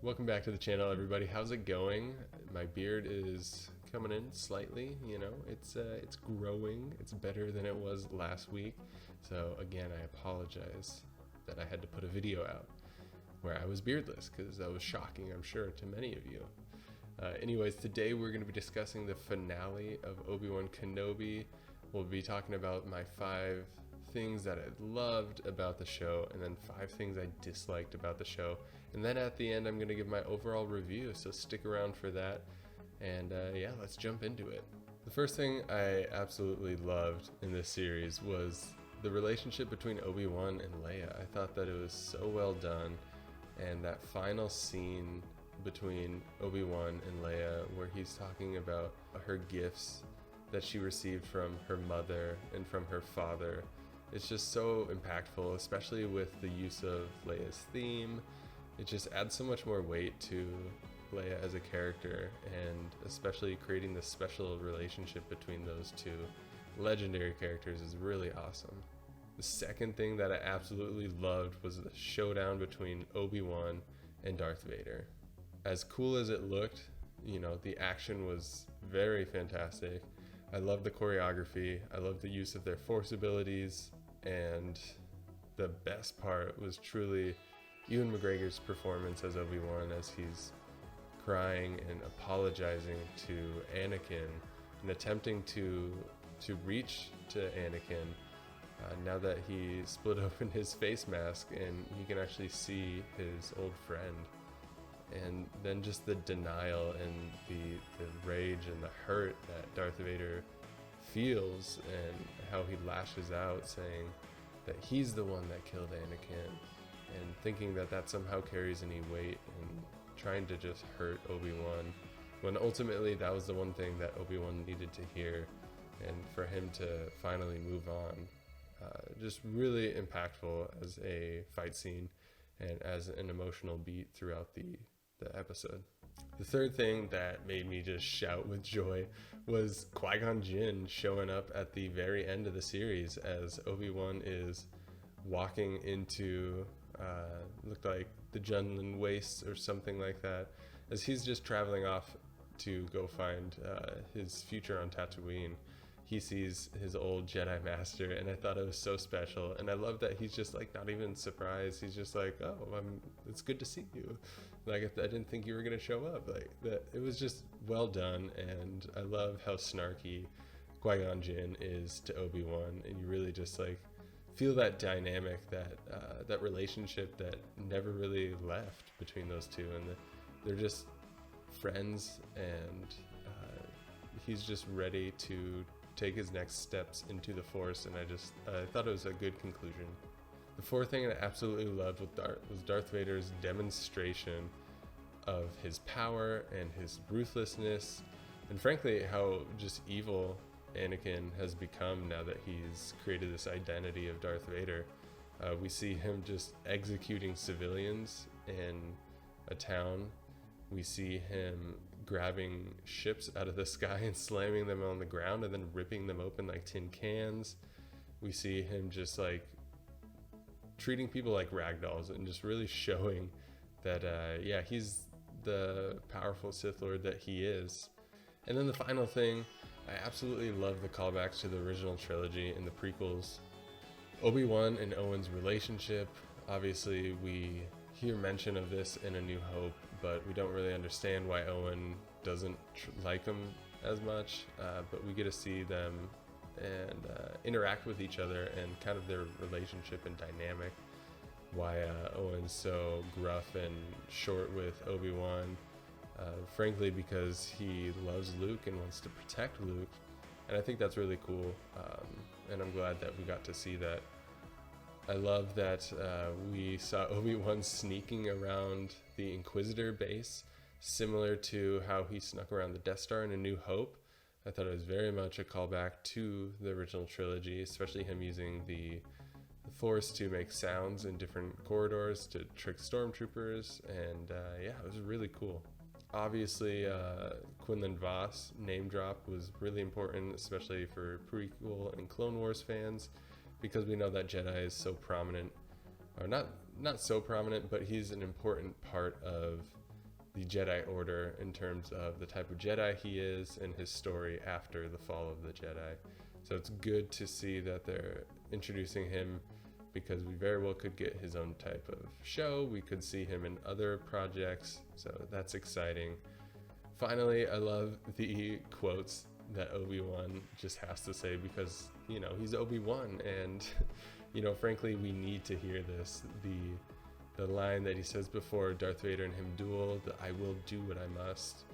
Welcome back to the channel, everybody. How's it going? My beard is coming in slightly, it's growing. It's better than it was last week. So again, I apologize that I had to put a video out where I was beardless because that was shocking, I'm sure, to many of you. Anyways, today we're going to be discussing the finale of Obi-Wan Kenobi. We'll be talking about my 5 things that I loved about the show, and then 5 things I disliked about the show. And then at the end, I'm going to give my overall review, so stick around for that. And yeah, let's jump into it. The first thing I absolutely loved in this series was the relationship between Obi-Wan and Leia. I thought that it was so well done, and that final scene between Obi-Wan and Leia where he's talking about her gifts that she received from her mother and from her father. It's just so impactful, especially with the use of Leia's theme. It just adds so much more weight to Leia as a character, and especially creating this special relationship between those two legendary characters is really awesome. The second thing that I absolutely loved was the showdown between Obi-Wan and Darth Vader. As cool as it looked, the action was very fantastic. I love the choreography, I love the use of their force abilities, and the best part was truly Ewan McGregor's performance as Obi-Wan, as he's crying and apologizing to Anakin and attempting to reach to Anakin now that he split open his face mask and he can actually see his old friend. And then just the denial and the rage and the hurt that Darth Vader feels, and how he lashes out saying that he's the one that killed Anakin, and thinking that that somehow carries any weight, and trying to just hurt Obi-Wan, when ultimately that was the one thing that Obi-Wan needed to hear, and for him to finally move on. Just really impactful as a fight scene and as an emotional beat throughout the episode. The third thing that made me just shout with joy was Qui Gon Jin showing up at the very end of the series as Obi-Wan is walking into looked like the Junlin Wastes or something like that, as he's just traveling off to go find his future on Tatooine. He sees his old Jedi master, and I thought it was so special. And I love that he's just like not even surprised. He's just like, "Oh, it's good to see you. Like, I didn't think you were gonna show up." Like that. It was just well done, and I love how snarky Qui Gon Jinn is to Obi-Wan, and you really just like feel that dynamic, that relationship that never really left between those two, and they're just friends, and he's just ready to take his next steps into the Force, and I thought it was a good conclusion. The fourth thing I absolutely loved was Darth Vader's demonstration of his power and his ruthlessness, and frankly how just evil Anakin has become now that he's created this identity of Darth Vader. We see him just executing civilians in a town. We see him grabbing ships out of the sky and slamming them on the ground and then ripping them open like tin cans. We see him just like treating people like ragdolls and just really showing that, yeah, he's the powerful Sith Lord that he is. And then the final thing, I absolutely love the callbacks to the original trilogy and the prequels. Obi-Wan and Owen's relationship, obviously we hear mention of this in A New Hope, but we don't really understand why Owen doesn't like him as much, but we get to see them and interact with each other and kind of their relationship and dynamic, why Owen's so gruff and short with Obi-Wan, frankly because he loves Luke and wants to protect Luke, and I think that's really cool, and I'm glad that we got to see that. I love that we saw Obi-Wan sneaking around the Inquisitor base, similar to how he snuck around the Death Star in A New Hope. I thought it was very much a callback to the original trilogy, especially him using the Force to make sounds in different corridors to trick stormtroopers, and yeah, it was really cool. Obviously, Quinlan Voss name drop was really important, especially for prequel and Clone Wars fans, because we know that Jedi is so prominent, or not so prominent, but he's an important part of the Jedi Order in terms of the type of Jedi he is and his story after the fall of the Jedi. So it's good to see that they're introducing him, because we very well could get his own type of show. We could see him in other projects, so that's exciting. Finally, I love the quotes that Obi-Wan just has to say, because, you know, he's Obi-Wan, and, you know, frankly, we need to hear this. The line that he says before Darth Vader and him duel, the "I will do what I must."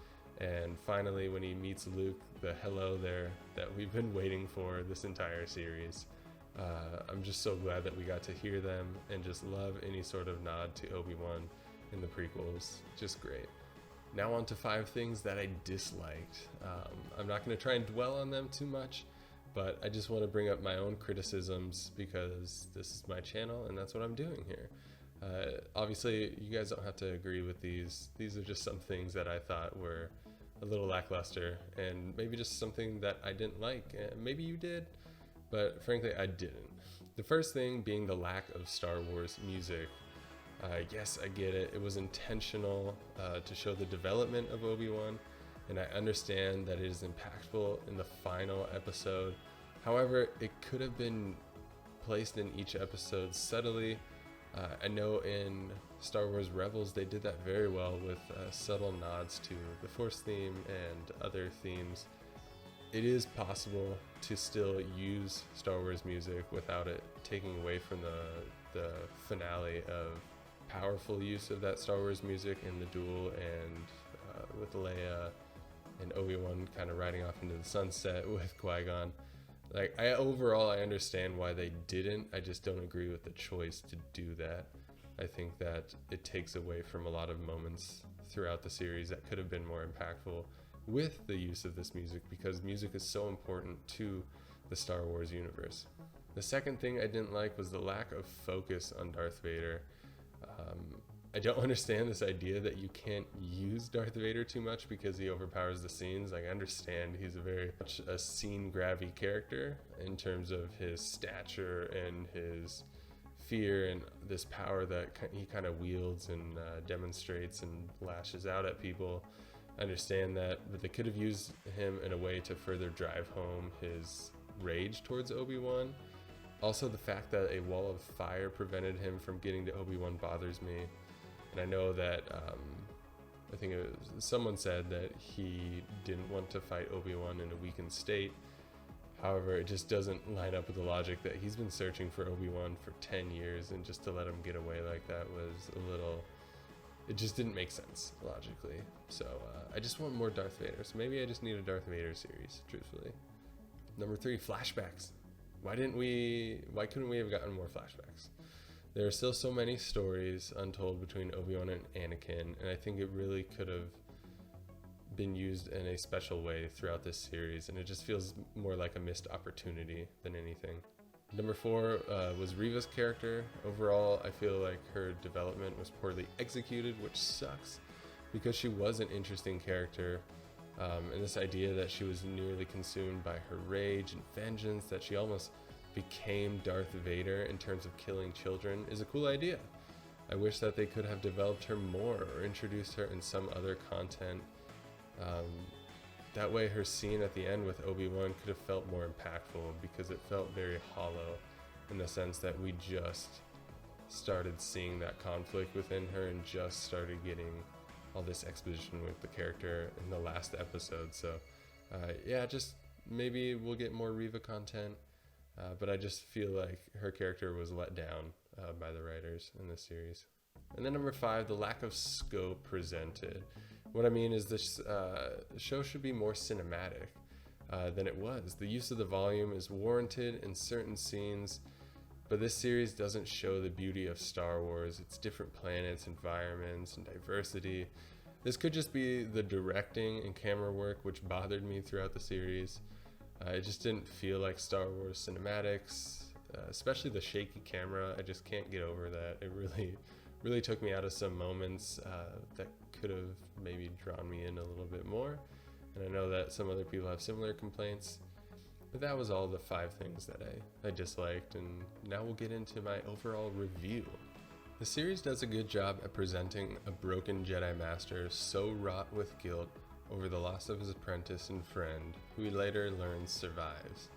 And finally, when he meets Luke, the hello there that we've been waiting for this entire series. I'm just so glad that we got to hear them, and just love any sort of nod to Obi-Wan in the prequels. Just great. Now on to 5 things that I disliked. I'm not going to try and dwell on them too much, but I just want to bring up my own criticisms, because this is my channel and that's what I'm doing here. Obviously, you guys don't have to agree with these. These are just some things that I thought were a little lackluster, and maybe just something that I didn't like. Maybe you did, but frankly, I didn't. The first thing being the lack of Star Wars music. Yes, I get it. It was intentional to show the development of Obi-Wan, and I understand that it is impactful in the final episode. However, it could have been placed in each episode subtly. I know in Star Wars Rebels they did that very well with subtle nods to the Force theme and other themes. It is possible to still use Star Wars music without it taking away from the finale of powerful use of that Star Wars music in the duel, and with Leia and Obi-Wan kind of riding off into the sunset with Qui Gon. Like, overall I understand why they didn't. I just don't agree with the choice to do that. I think that it takes away from a lot of moments throughout the series that could have been more impactful with the use of this music, because music is so important to the Star Wars universe. The second thing I didn't like was the lack of focus on Darth Vader. I don't understand this idea that you can't use Darth Vader too much because he overpowers the scenes. Like, I understand he's a very much a scene-grabby character in terms of his stature and his fear and this power that he kind of wields and demonstrates and lashes out at people. I understand that, but they could have used him in a way to further drive home his rage towards Obi-Wan. Also, the fact that a wall of fire prevented him from getting to Obi-Wan bothers me. And I know that I think someone said that he didn't want to fight Obi-Wan in a weakened state. However, it just doesn't line up with the logic that he's been searching for Obi-Wan for 10 years, and just to let him get away like that was a little... It just didn't make sense logically. So I just want more Darth Vader. So maybe I just need a Darth Vader series, truthfully. Number 3, flashbacks. Why couldn't we have gotten more flashbacks? There are still so many stories untold between Obi-Wan and Anakin, and I think it really could have been used in a special way throughout this series, and it just feels more like a missed opportunity than anything. Number 4 was Reva's character. Overall, I feel like her development was poorly executed, which sucks, because she was an interesting character, and this idea that she was nearly consumed by her rage and vengeance, that she almost became Darth Vader in terms of killing children, is a cool idea. I wish that they could have developed her more or introduced her in some other content. That way her scene at the end with Obi-Wan could have felt more impactful, because it felt very hollow in the sense that we just started seeing that conflict within her and just started getting all this exposition with the character in the last episode. So yeah, just maybe we'll get more Reva content. But I just feel like her character was let down by the writers in this series. And then number 5, the lack of scope presented. What I mean is this show should be more cinematic than it was. The use of the volume is warranted in certain scenes, but this series doesn't show the beauty of Star Wars, its different planets, environments, and diversity. This could just be the directing and camera work which bothered me throughout the series. It just didn't feel like Star Wars cinematics, especially the shaky camera. I just can't get over that. It really took me out of some moments that could have maybe drawn me in a little bit more. And I know that some other people have similar complaints, but that was all the 5 things that I disliked. And now we'll get into my overall review. The series does a good job at presenting a broken Jedi Master so wrought with guilt over the loss of his apprentice and friend, who he later learns survives.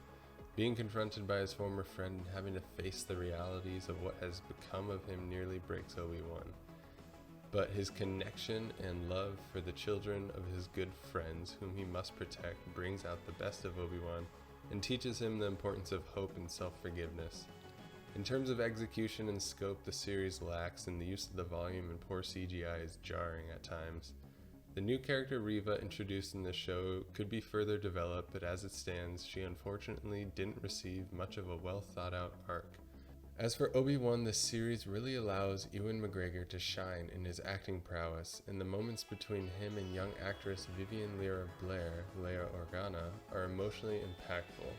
Being confronted by his former friend and having to face the realities of what has become of him nearly breaks Obi-Wan. But his connection and love for the children of his good friends, whom he must protect, brings out the best of Obi-Wan and teaches him the importance of hope and self-forgiveness. In terms of execution and scope, the series lacks, and the use of the volume and poor CGI is jarring at times. The new character Reva introduced in the show could be further developed, but as it stands, she unfortunately didn't receive much of a well-thought-out arc. As for Obi-Wan, this series really allows Ewan McGregor to shine in his acting prowess, and the moments between him and young actress Vivian Lyra Blair, Leia Organa, are emotionally impactful.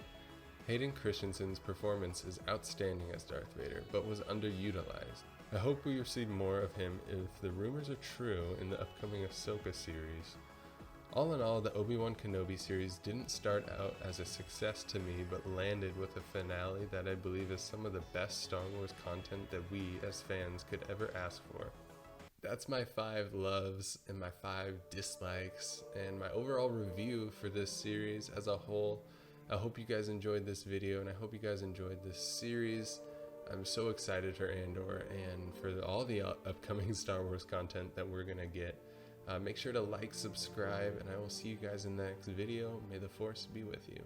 Hayden Christensen's performance is outstanding as Darth Vader, but was underutilized. I hope we receive more of him if the rumors are true in the upcoming Ahsoka series. All in all, the Obi-Wan Kenobi series didn't start out as a success to me, but landed with a finale that I believe is some of the best Star Wars content that we as fans could ever ask for. That's my 5 loves and my 5 dislikes and my overall review for this series as a whole. I hope you guys enjoyed this video, and I hope you guys enjoyed this series. I'm so excited for Andor and for all the upcoming Star Wars content that we're gonna get. Make sure to like, subscribe, and I will see you guys in the next video. May the Force be with you.